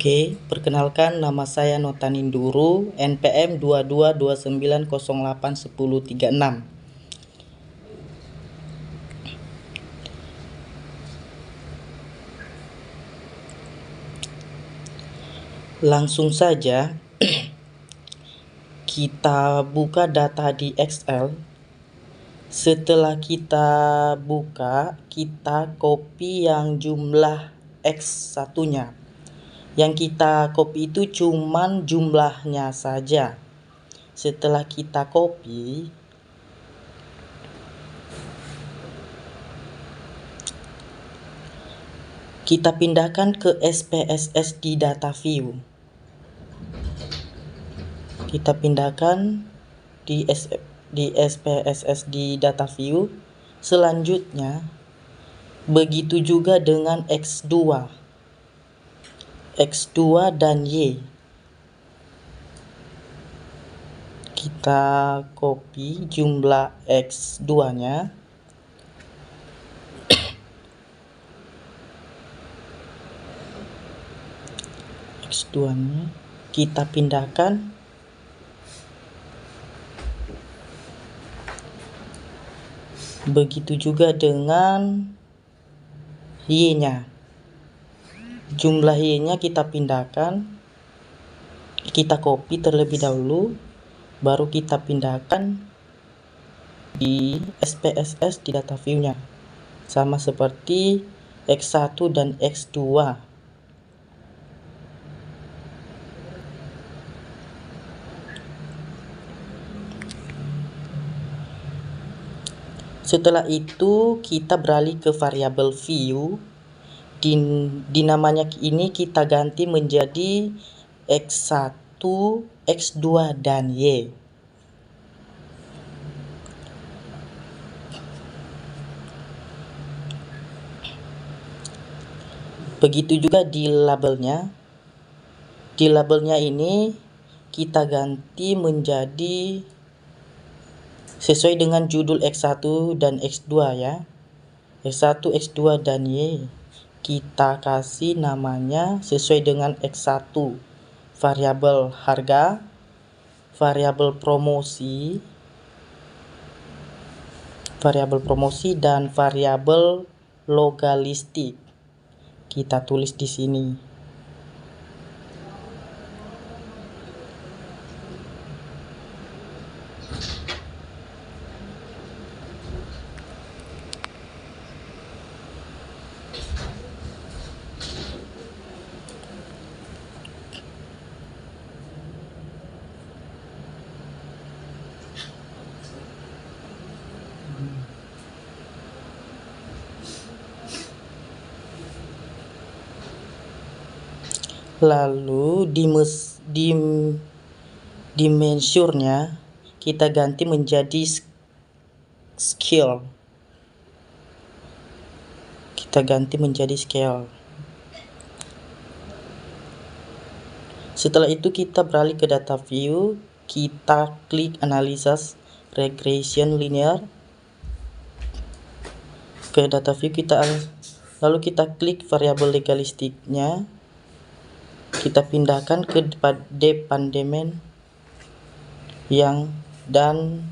Oke, perkenalkan nama saya Nota Ninduru, NPM 2229081036. Langsung saja kita buka data di Excel. Setelah kita buka, kita copy yang jumlah X satunya. Yang kita copy itu cuman jumlahnya saja. Setelah kita copy, kita pindahkan ke SPSS di data view. Kita pindahkan di SPSS di data view. Selanjutnya, begitu juga dengan X2 dan Y. Kita copy jumlah X2-nya. X2-nya kita pindahkan begitu juga dengan Y-nya. Jumlah Y-nya kita pindahkan, kita copy terlebih dahulu, baru kita pindahkan di SPSS di data view-nya. Sama seperti X1 dan X2. Setelah itu kita beralih ke variabel view. Di namanya ini kita ganti menjadi X1, X2 dan Y. Begitu juga di labelnya. Di labelnya ini kita ganti menjadi sesuai dengan judul X1 dan X2 ya. X1, X2 dan Y. Kita kasih namanya sesuai dengan X1. Variabel harga, variabel promosi dan variabel lokalistik. Kita tulis di sini. Lalu di measure-nya kita ganti menjadi scale. Setelah itu kita beralih ke data view, kita klik analysis regression linear. Ke data view lalu kita klik variabel legalistiknya. Kita pindahkan ke departemen dan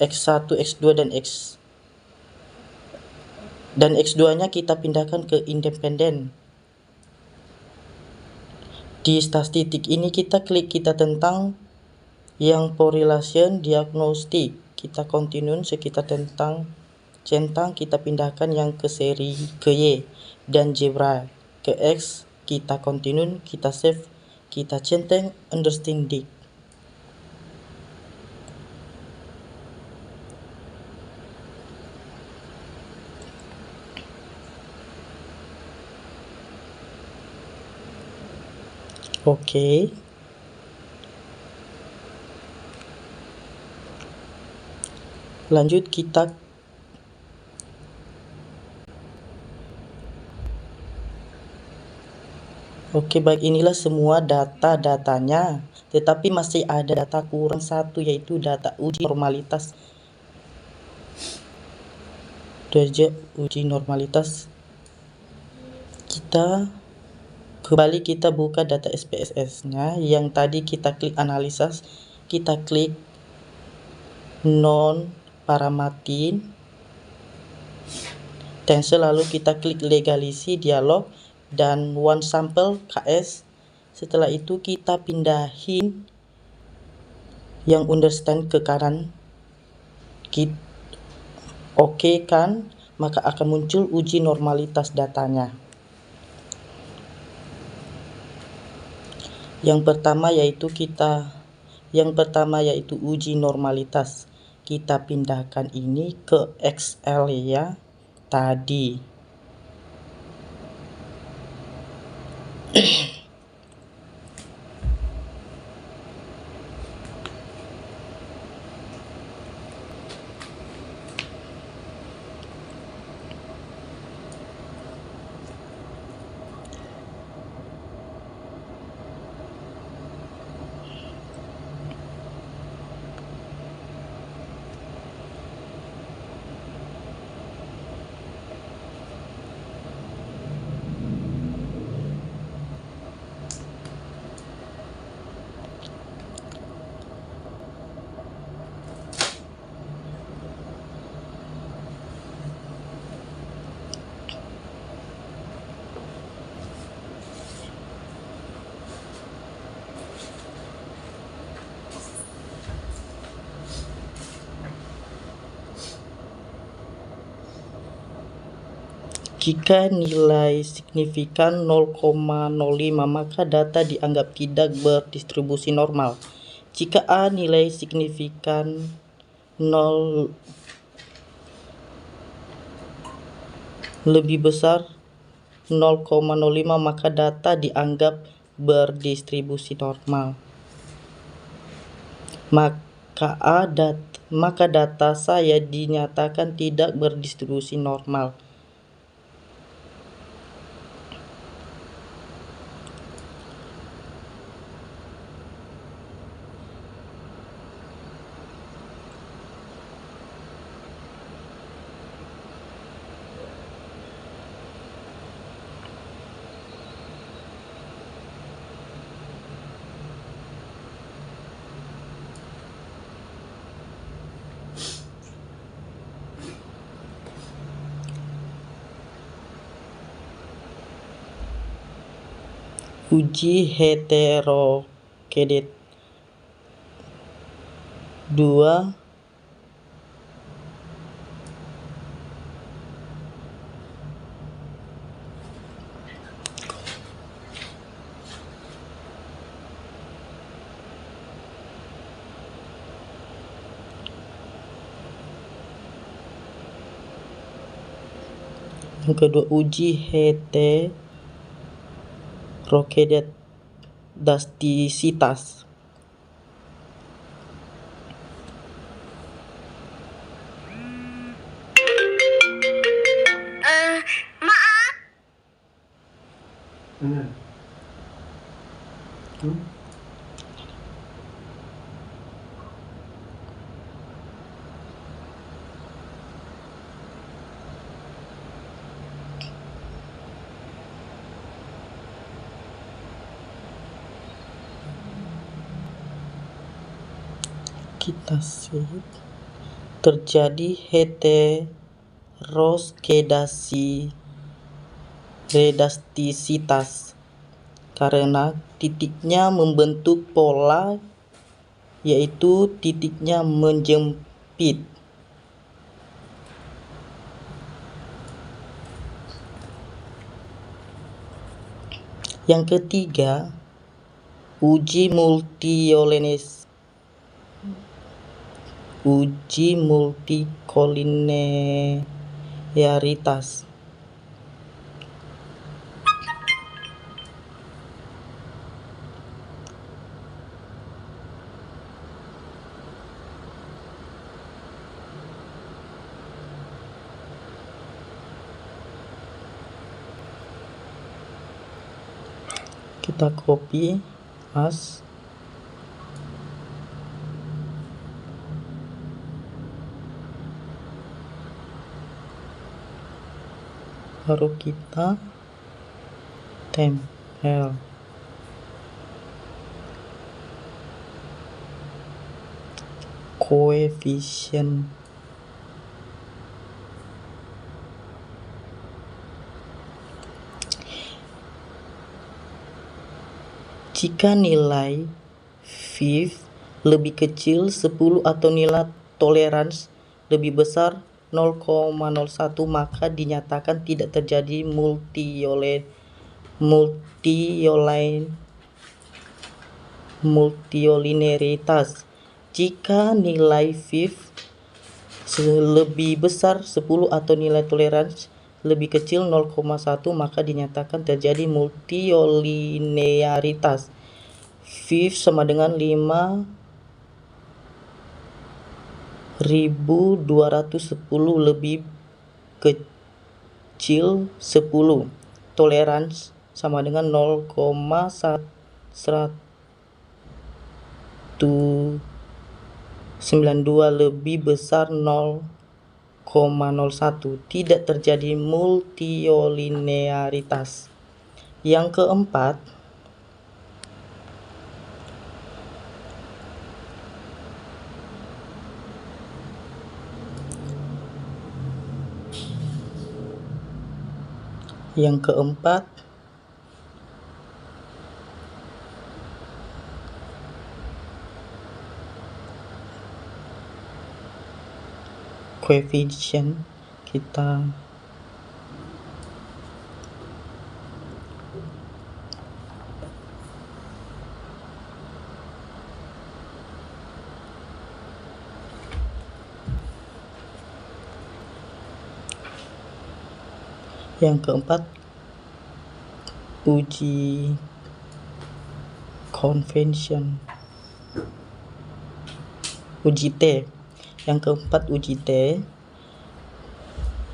X1, X2 dan X2-nya kita pindahkan ke independen. Di statistik ini kita tentang yang correlation diagnostic. Kita continue sekitar tentang centang, kita pindahkan yang ke seri ke Y dan zebra ke X. Kita continue, kita save, kita centang understanding. Oke. Lanjut kita Oke, baik, inilah semua datanya, tetapi masih ada data kurang satu, yaitu data uji normalitas. Kita Kembali kita buka data SPSS-nya. Yang tadi kita klik analisis, kita klik non paramatin, dan selalu kita klik legalisi dialog dan one sample KS. Setelah itu kita pindahin yang understand ke kanan. Oke kan, maka akan muncul uji normalitas datanya. Yang pertama yaitu uji normalitas. Kita pindahkan ini ke Excel ya tadi. Jika nilai signifikan 0,05 maka data dianggap tidak berdistribusi normal. Jika A nilai signifikan 0 lebih besar 0,05 maka data dianggap berdistribusi normal. Maka data saya dinyatakan tidak berdistribusi normal. Uji heterogeneity 2 yang kedua uji heterogenetasitas. Maaf. Kita save. Terjadi heterogenetasitas karena titiknya membentuk pola, yaitu titiknya menjepit. Yang ketiga, uji multikolinearitas. Kita copy as baru kita temp. L. Koefisien jika nilai V lebih kecil 10 atau nilai toleransi lebih besar 0,01 maka dinyatakan tidak terjadi multiolinaritas. Jika nilai V lebih besar 10 atau nilai toleransi lebih kecil 0,1 maka dinyatakan terjadi multilinearitas. V sama dengan 5210 lebih kecil 10. Toleransi sama dengan 0,192 lebih besar 0,01. Tidak terjadi multilinearitas. Yang keempat, koefisien kita uji convention, uji T. Yang keempat uji T,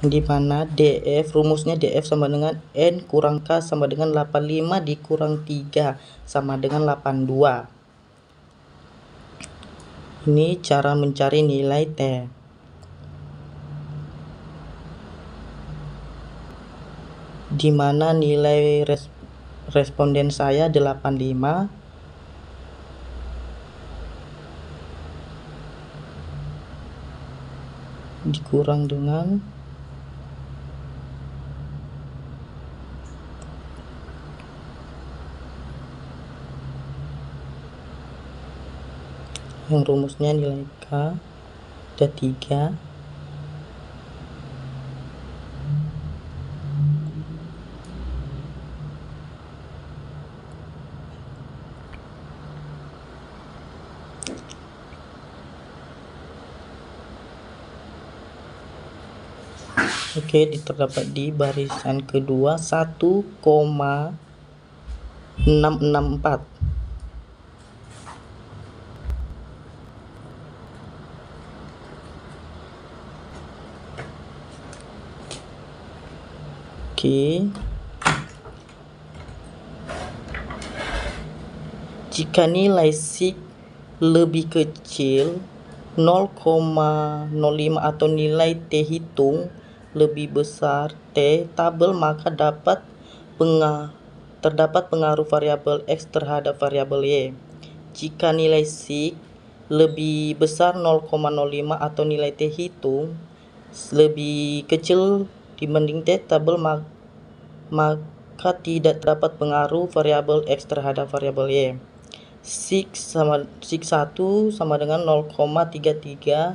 di mana DF, rumusnya DF sama dengan N kurang K sama dengan 85 dikurang 3 sama dengan 82. Ini cara mencari nilai T. Di mana nilai responden saya 85 dikurang dengan yang rumusnya nilai K ada 3. Oke, terdapat di barisan kedua 1,664. Oke. Jika nilai sig lebih kecil 0,05 atau nilai T hitung lebih besar T tabel, maka terdapat pengaruh variabel X terhadap variabel Y. Jika nilai sig lebih besar 0,05 atau nilai T hitung lebih kecil dibanding T tabel, maka tidak terdapat pengaruh variabel X terhadap variabel Y. Sig 1 sama dengan 0,333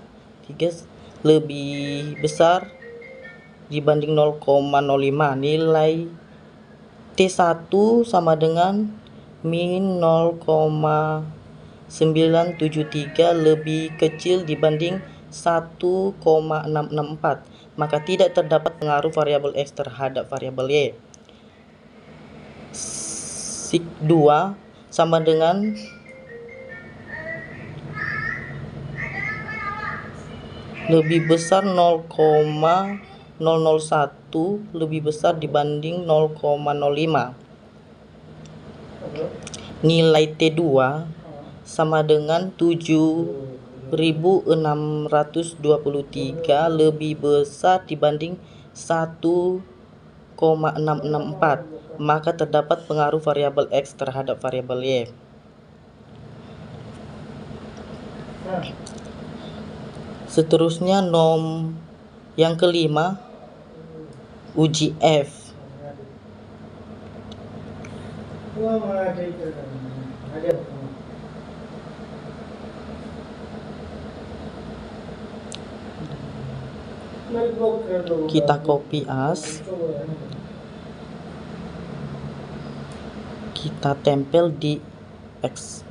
lebih besar dibanding 0,05. Nilai T1 sama dengan min 0,973 lebih kecil dibanding 1,664. Maka tidak terdapat pengaruh variabel X terhadap variabel Y. Sig 2 sama dengan lebih besar 0,001 lebih besar dibanding 0,05. Nilai T2 sama dengan 7623 lebih besar dibanding 1,664. maka terdapat pengaruh variabel X terhadap variabel Y. Seterusnya nom yang kelima, uji F. Kita copy as, kita tempel di X.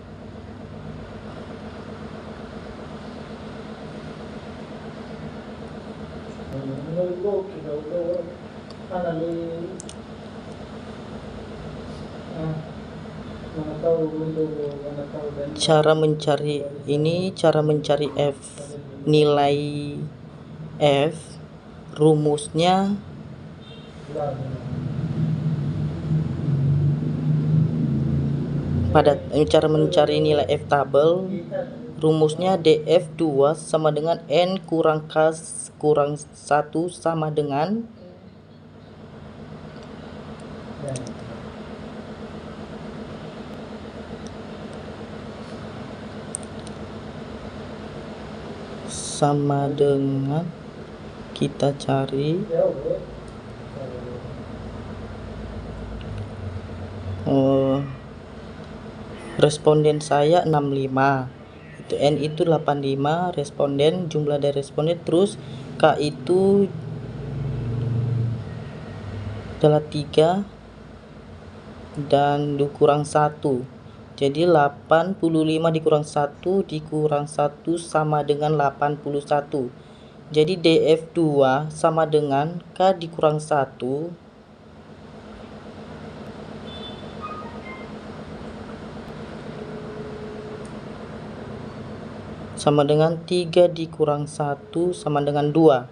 Cara mencari F, nilai F, rumusnya cara mencari nilai F tabel, rumusnya df2 sama dengan n kurang k kurang 1 sama dengan kita cari responden saya 65, itu n itu 85, responden, jumlah dari responden, terus k itu adalah 3 dan dikurang 1. Jadi 85 dikurang 1 sama dengan 81. Jadi df2 sama dengan k dikurang 1 sama dengan 3 dikurang 1 sama dengan 2.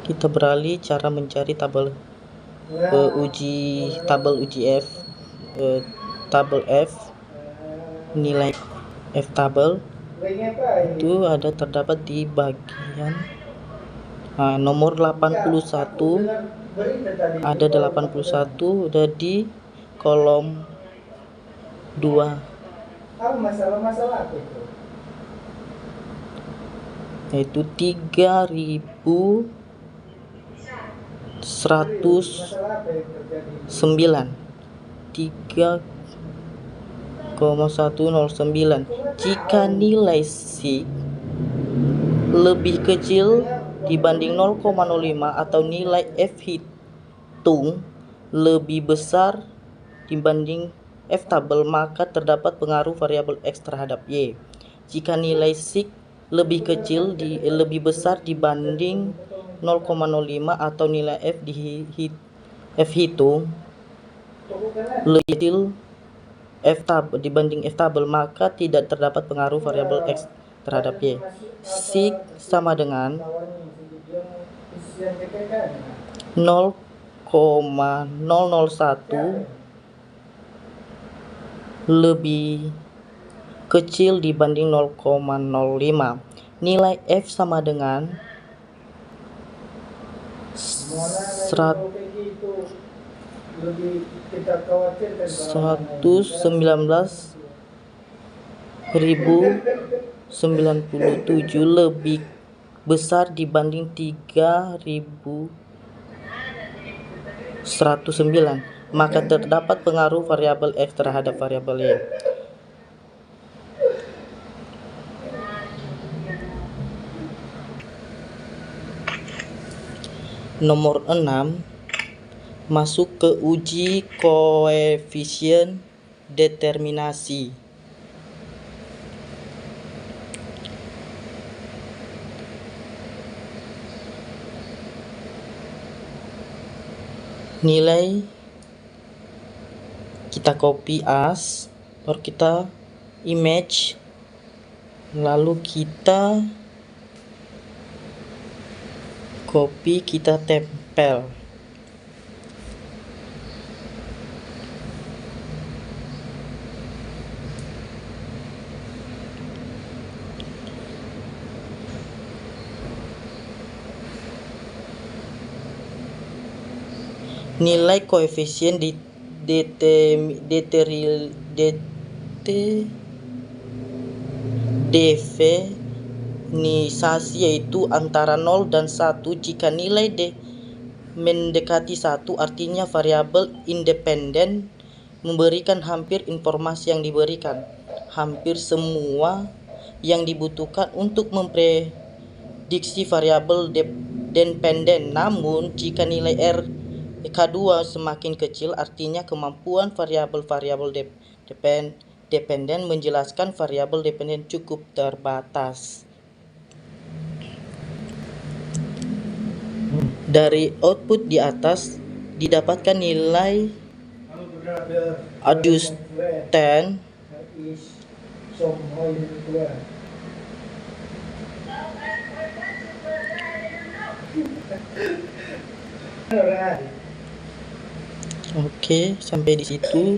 Kita beralih cara mencari tabel uji F, tabel F, nilai F tabel itu terdapat di bagian nomor 81, ada 81 ada di kolom 2, yaitu 3109 3,109. Jika nilai sig lebih kecil dibanding 0,05 atau nilai F hitung lebih besar dibanding F tabel, maka terdapat pengaruh variabel X terhadap Y. Jika nilai sig lebih besar dibanding 0,05 atau nilai F hitung lebih kecil dibanding F tabel, maka tidak terdapat pengaruh variabel X terhadap Y. Sig sama dengan 0,001 lebih kecil dibanding 0,05. Nilai F sama dengan 119.097 lebih besar dibanding 3.109, maka terdapat pengaruh variabel X terhadap variabel Y. Nomor 6, masuk ke uji koefisien determinasi. Nilai kita copy as, baru kita image, lalu kita copy, kita tempel. nilai koefisien definisasi yaitu antara 0 dan 1. Jika nilai D mendekati 1, artinya variabel independen memberikan hampir informasi yang diberikan, hampir semua yang dibutuhkan untuk memprediksi variabel dependen. Namun, jika nilai R K2 semakin kecil, artinya kemampuan variabel-variabel dependen menjelaskan variabel dependen cukup terbatas. Dari output di atas didapatkan nilai adjustan Oke, sampai di situ.